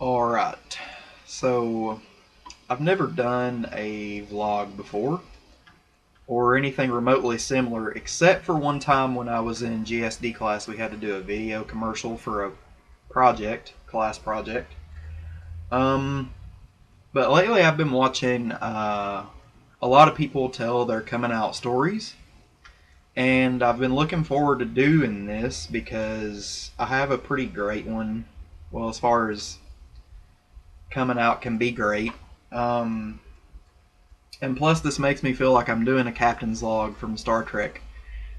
Alright, so I've never done a vlog before or anything remotely similar except for one time when I was in GSD class. We had to do a video commercial for a class project. Um, but lately I've been watching a lot of people tell their coming out stories, and I've been looking forward to doing this because I have a pretty great one. Well, as far as coming out can be great. Um, and plus, this makes me feel like I'm doing a captain's log from Star Trek.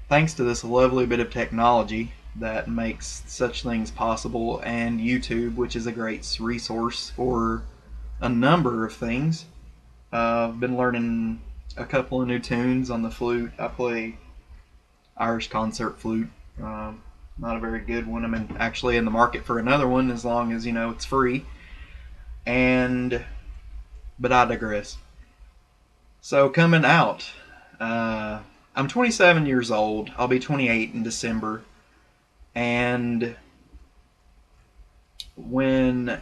Thanks to this lovely bit of technology that makes such things possible, and YouTube, which is a great resource for a number of things. I've been learning a couple of new tunes on the flute. I play Irish concert flute. Not a very good one. I'm actually in the market for another one as long as it's free. And but I digress. So coming out, I'm 27 years old. I'll be 28 in December. And when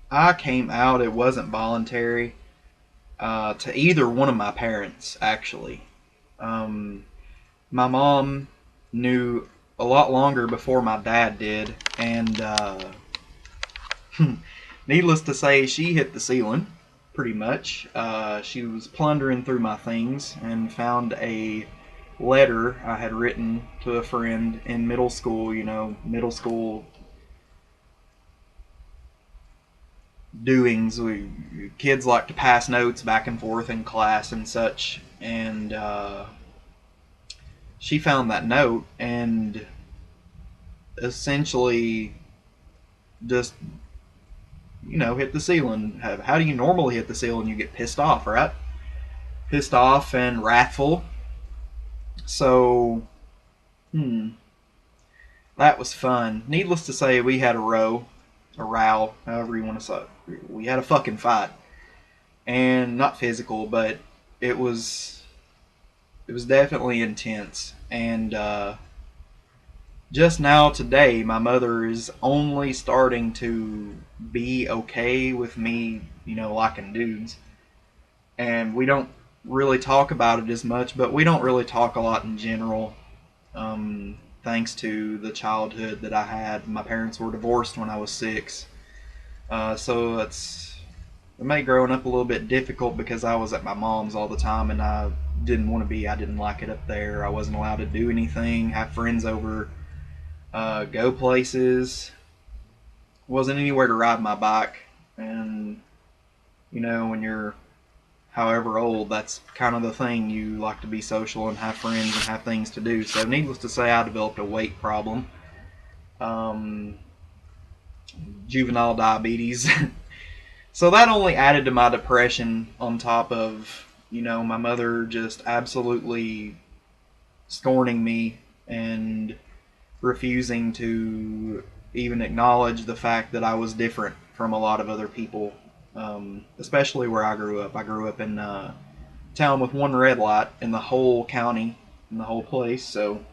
I came out, it wasn't voluntary to either one of my parents, actually. My mom knew a lot longer before my dad did, and needless to say, she hit the ceiling, pretty much. She was plundering through my things and found a letter I had written to a friend in middle school. Middle school doings. Kids like to pass notes back and forth in class and such, and she found that note and essentially just hit the ceiling. How do you normally hit the ceiling? You get pissed off, right? Pissed off and wrathful. So, that was fun. Needless to say, we had a row, however you want to say it. We had a fucking fight, and not physical, but it was definitely intense. And just now today, my mother is only starting to be okay with me, liking dudes. And we don't really talk about it as much, but we don't really talk a lot in general. Thanks to the childhood that I had. My parents were divorced when I was 6. So it made growing up a little bit difficult because I was at my mom's all the time and I didn't want to be. I didn't like it up there. I wasn't allowed to do anything, have friends over, go places. Wasn't anywhere to ride my bike. And, when you're however old, that's kind of the thing. You like to be social and have friends and have things to do. So needless to say, I developed a weight problem. Juvenile diabetes. So that only added to my depression on top of, my mother just absolutely scorning me and refusing to even acknowledge the fact that I was different from a lot of other people, especially where I grew up. I grew up in a town with one red light in the whole county, in the whole place, so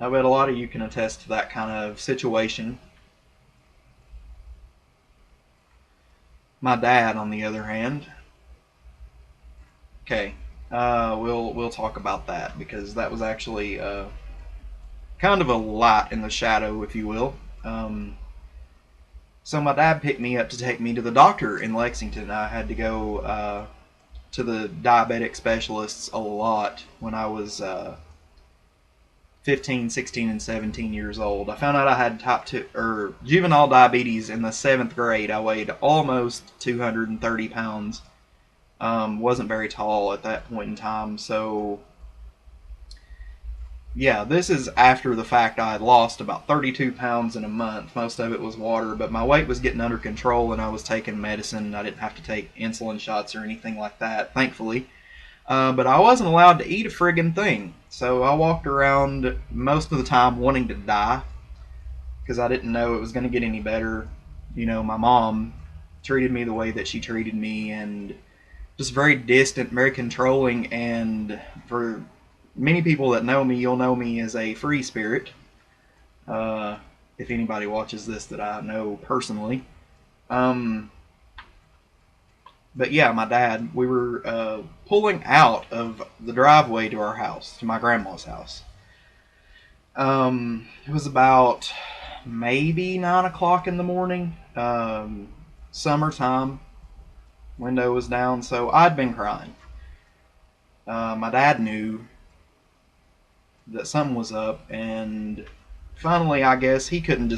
I bet a lot of you can attest to that kind of situation. My dad, on the other hand, okay, we'll talk about that because that was actually kind of a light in the shadow, if you will. So my dad picked me up to take me to the doctor in Lexington. I had to go to the diabetic specialists a lot when I was 15, 16, and 17 years old. I found out I had type 2 or juvenile diabetes in the 7th grade. I weighed almost 230 pounds. Wasn't very tall at that point in time. So yeah, this is after the fact. I had lost about 32 pounds in a month. Most of it was water, but my weight was getting under control and I was taking medicine. I didn't have to take insulin shots or anything like that, thankfully. But I wasn't allowed to eat a friggin' thing. So I walked around most of the time wanting to die because I didn't know it was going to get any better. My mom treated me the way that she treated me, and just very distant, very controlling. And for many people that know me, you'll know me as a free spirit. if anybody watches this that I know personally. Um, but yeah, my dad, we were pulling out of the driveway to our house, to my grandma's house. It was about maybe 9 o'clock in the morning, summertime. Window was down, so I'd been crying. My dad knew that something was up, and finally, I guess he couldn't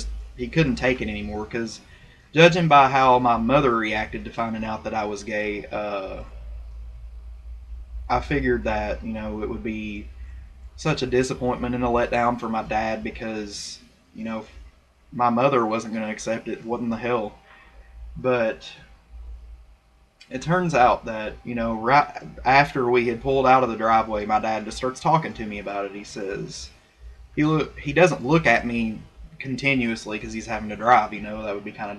take it anymore because, judging by how my mother reacted to finding out that I was gay, I figured that it would be such a disappointment and a letdown for my dad because my mother wasn't going to accept it. What in the hell? But it turns out that right after we had pulled out of the driveway, my dad just starts talking to me about it. He says he doesn't look at me continuously because he's having to drive. That would be kind of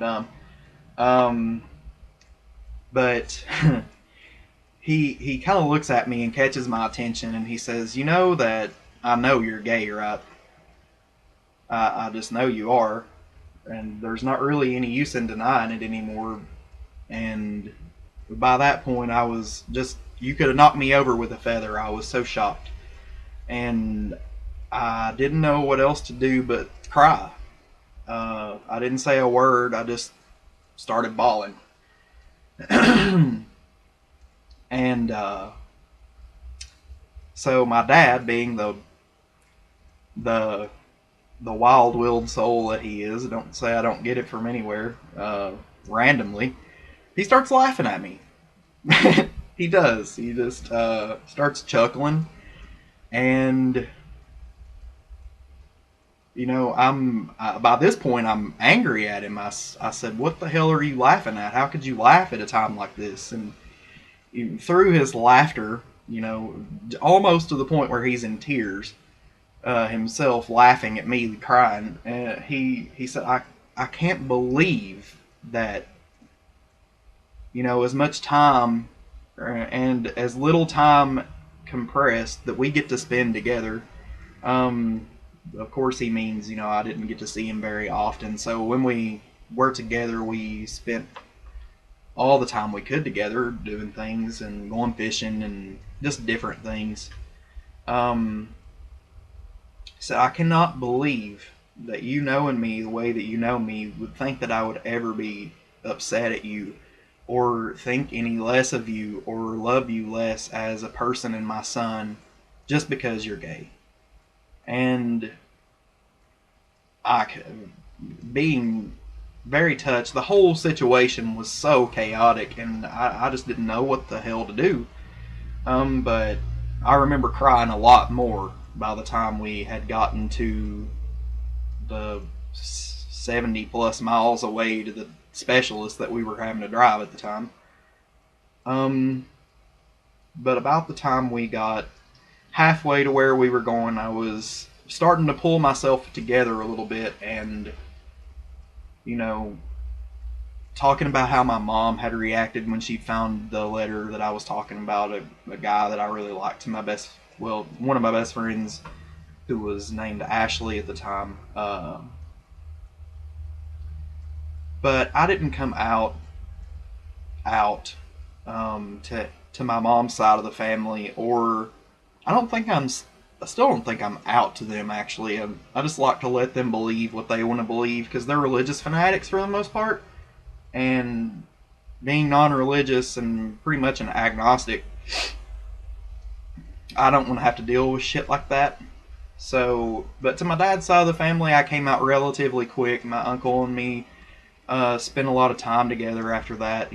dumb. But he kind of looks at me and catches my attention, and he says, "You know that I know you're gay, right? I just know you are, and there's not really any use in denying it anymore." And by that point, I was just, you could have knocked me over with a feather. I was so shocked. And I didn't know what else to do but cry. I didn't say a word. I just started bawling. And so my dad, being the wild-willed soul that he is, don't say I don't get it from anywhere, randomly, he starts laughing at me. He does. He just starts chuckling, and I'm by this point I'm angry at him. I said, "What the hell are you laughing at? How could you laugh at a time like this?" And through his laughter, almost to the point where he's in tears, himself, laughing at me crying, he said, "I can't believe that as much time and as little time compressed that we get to spend together." Of course, he means, I didn't get to see him very often. So when we were together, we spent all the time we could together doing things and going fishing and just different things. So I cannot believe that you knowing me the way that you know me would think that I would ever be upset at you or think any less of you or love you less as a person and my son just because you're gay. And I, being very touched, the whole situation was so chaotic, and I just didn't know what the hell to do. But I remember crying a lot more by the time we had gotten to the 70 plus miles away to the specialist that we were having to drive at the time. But about the time we got halfway to where we were going, I was starting to pull myself together a little bit and, talking about how my mom had reacted when she found the letter that I was talking about, a guy that I really liked, one of my best friends who was named Ashley at the time. But I didn't come out to my mom's side of the family, or I don't think I still don't think I'm out to them, actually. I just like to let them believe what they want to believe because they're religious fanatics for the most part. And being non-religious and pretty much an agnostic, I don't want to have to deal with shit like that. So, but to my dad's side of the family, I came out relatively quick. My uncle and me spent a lot of time together after that,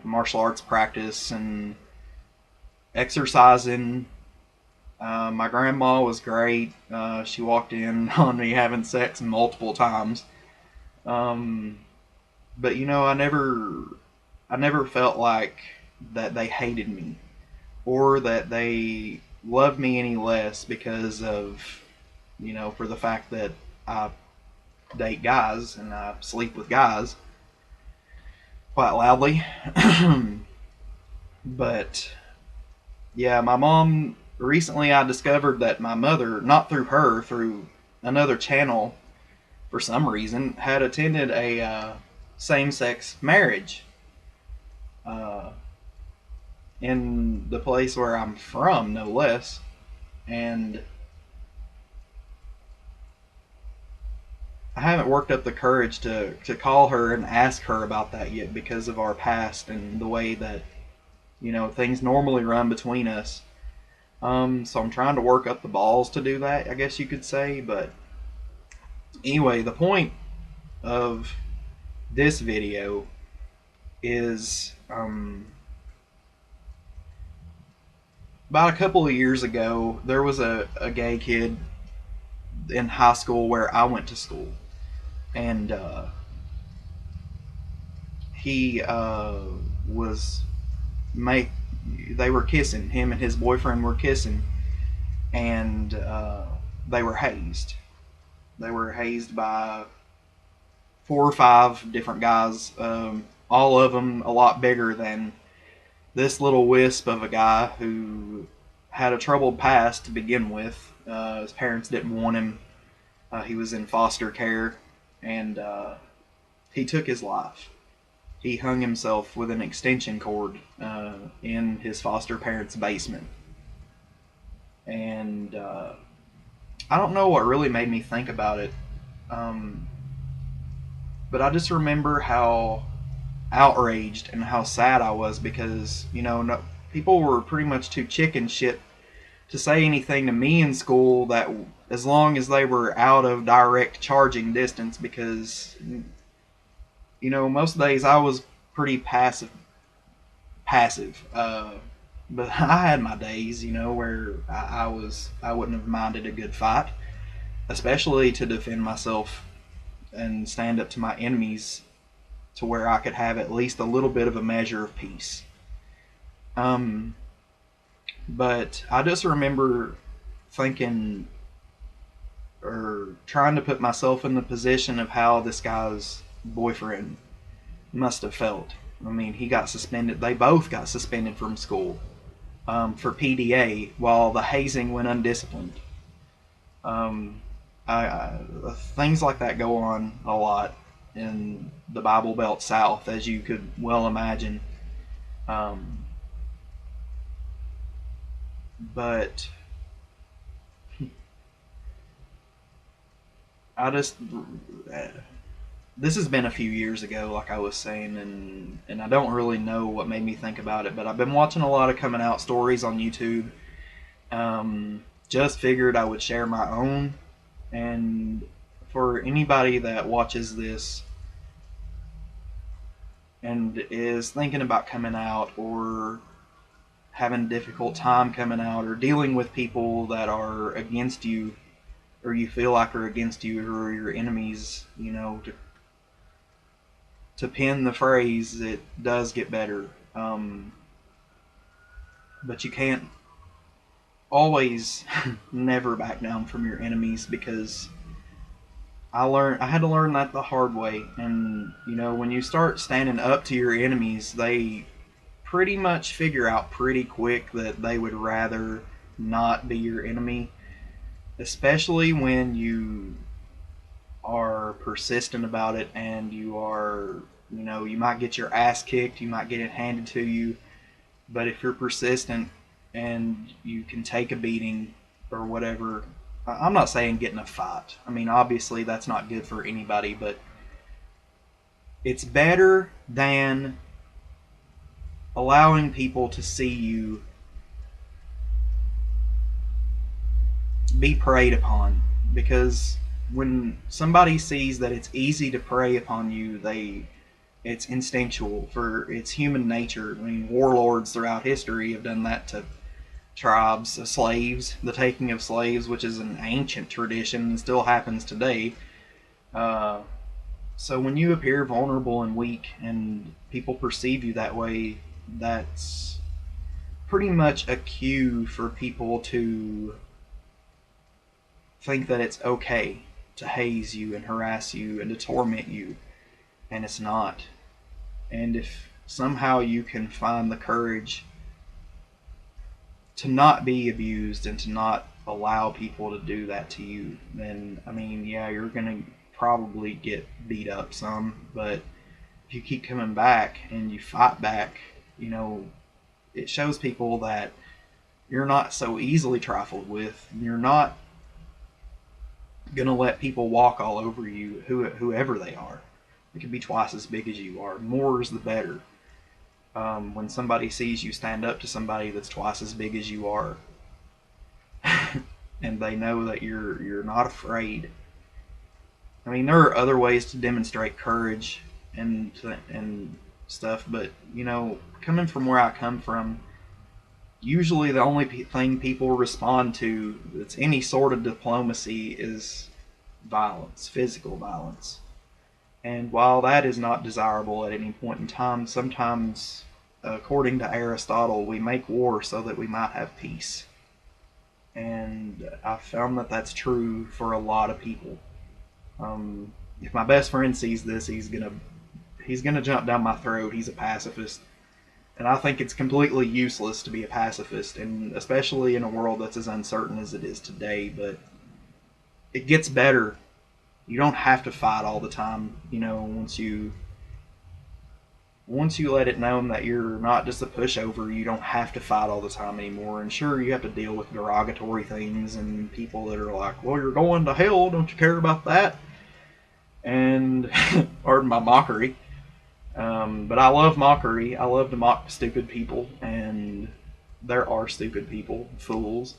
martial arts practice and exercising. My grandma was great. She walked in on me having sex multiple times. But I never felt like that they hated me or that they loved me any less because of, for the fact that I date guys and I sleep with guys quite loudly. But yeah, my mom, recently I discovered that my mother, not through her, through another channel, for some reason, had attended a same-sex marriage uh, in the place where I'm from, no less. And I haven't worked up the courage to call her and ask her about that yet because of our past and the way that, things normally run between us. So I'm trying to work up the balls to do that, I guess you could say. But anyway, the point of this video is about a couple of years ago, there was a gay kid in high school where I went to school. And he was make they were kissing. Him and his boyfriend were kissing, and they were hazed. They were hazed by 4 or 5 different guys. All of them a lot bigger than this little wisp of a guy who had a troubled past to begin with. His parents didn't want him. He was in foster care, and he took his life. He hung himself with an extension cord in his foster parents' basement. And I don't know what really made me think about it, but I just remember how outraged and how sad I was because, no, people were pretty much too chicken shit to say anything to me in school that as long as they were out of direct charging distance because, most days I was pretty passive. But I had my days, where I wouldn't have minded a good fight, especially to defend myself and stand up to my enemies, to where I could have at least a little bit of a measure of peace. But I just remember thinking or trying to put myself in the position of how this guy's boyfriend must have felt. I mean, he got suspended. They both got suspended from school for PDA, while the hazing went undisciplined. Um, Things like that go on a lot in the Bible Belt South, as you could well imagine. Um, but I just this has been a few years ago, like I was saying, and I don't really know what made me think about it. But I've been watching a lot of coming out stories on YouTube. Just figured I would share my own, and for anybody that watches this and is thinking about coming out or having a difficult time coming out or dealing with people that are against you or you feel like are against you or your enemies, to pin the phrase, it does get better. But you can't always never back down from your enemies, because I had to learn that the hard way. And when you start standing up to your enemies, they pretty much figure out pretty quick that they would rather not be your enemy, especially when you are persistent about it and you are, you might get your ass kicked, you might get it handed to you, but if you're persistent and you can take a beating or whatever, I'm not saying get in a fight. I mean, obviously that's not good for anybody, but it's better than allowing people to see you be preyed upon. Because when somebody sees that it's easy to prey upon you, it's instinctual. It's human nature. I mean, warlords throughout history have done that to tribes of slaves, the taking of slaves, which is an ancient tradition and still happens today. So when you appear vulnerable and weak and people perceive you that way, that's pretty much a cue for people to think that it's okay to haze you and harass you and to torment you, and it's not. And if somehow you can find the courage to not be abused and to not allow people to do that to you, then, I mean, yeah, you're going to probably get beat up some, but if you keep coming back and you fight back, you know, it shows people that you're not so easily trifled with. You're not gonna let people walk all over you, whoever they are. It could be twice as big as you are. More is the better. When somebody sees you stand up to somebody that's twice as big as you are, and they know that you're not afraid. I mean, there are other ways to demonstrate courage and stuff, but you know, coming from where I come from, usually the only thing people respond to that's any sort of diplomacy is violence, physical violence. And while that is not desirable at any point in time, sometimes, according to Aristotle, we make war so that we might have peace. And I've found that that's true for a lot of people. If my best friend sees this, he's gonna jump down my throat. He's a pacifist, and I think it's completely useless to be a pacifist, and especially in a world that's as uncertain as it is today. But it gets better. You don't have to fight all the time. You know, once you let it known that you're not just a pushover, you don't have to fight all the time anymore. And sure, you have to deal with derogatory things and people that are like, well, you're going to hell, don't you care about that? And, pardon my mockery. But I love mockery. I love to mock stupid people, and there are stupid people, fools.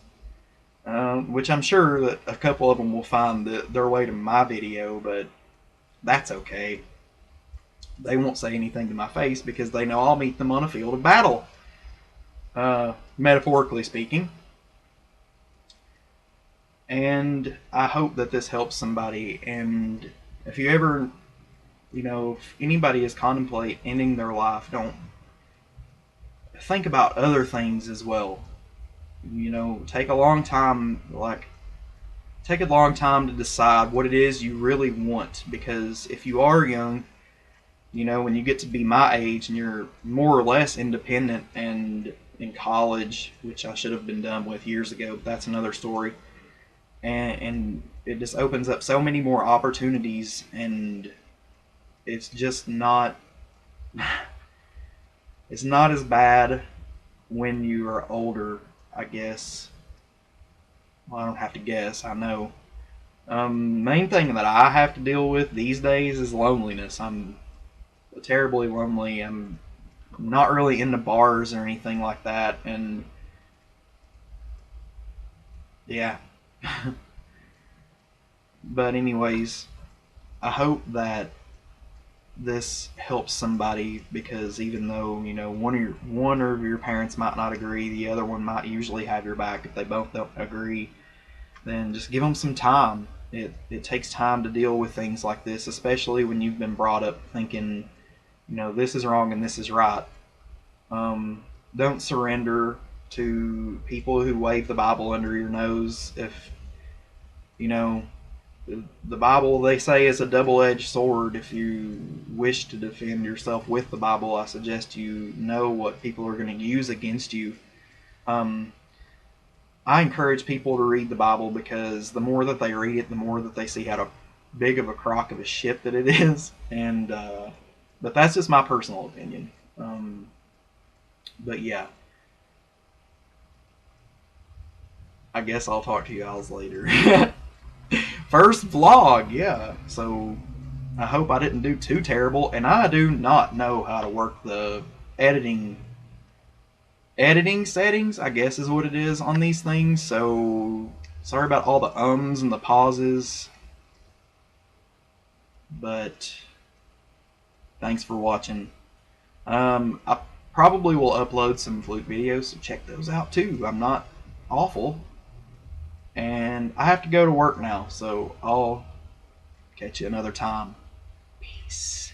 Which I'm sure that a couple of them will find their way to my video, but that's okay. They won't say anything to my face because they know I'll meet them on a field of battle, metaphorically speaking. And I hope that this helps somebody. And if you ever, you know, if anybody is contemplate ending their life, don't think about other things as well. You know, take a long time to decide what it is you really want, because if you are young, you know, when you get to be my age and you're more or less independent and in college, which I should have been done with years ago, but that's another story. And it just opens up so many more opportunities, and it's just not it's not as bad when you are older, I guess. Well, I don't have to guess, I know. Main thing that I have to deal with these days is loneliness. I'm terribly lonely. I'm not really into bars or anything like that, and yeah. But anyways, I hope that this helps somebody, because even though, you know, one of your parents might not agree, the other one might usually have your back. If they both don't agree, then just give them some time. It takes time to deal with things like this, especially when you've been brought up thinking, you know, this is wrong and this is right. Don't surrender to people who wave the Bible under your nose. If, you know, the Bible, they say, is a double-edged sword. If you wish to defend yourself with the Bible, I suggest you know what people are going to use against you. I encourage people to read the Bible, because the more that they read it, the more that they see how big of a crock of a shit that it is. And but that's just my personal opinion. But yeah, I guess I'll talk to you guys later. First vlog, yeah. So I hope I didn't do too terrible, and I do not know how to work the editing settings, I guess is what it is on these things. So sorry about all the ums and the pauses, but thanks for watching. I probably will upload some flute videos, so check those out too. I'm not awful. And I have to go to work now, so I'll catch you another time. Peace.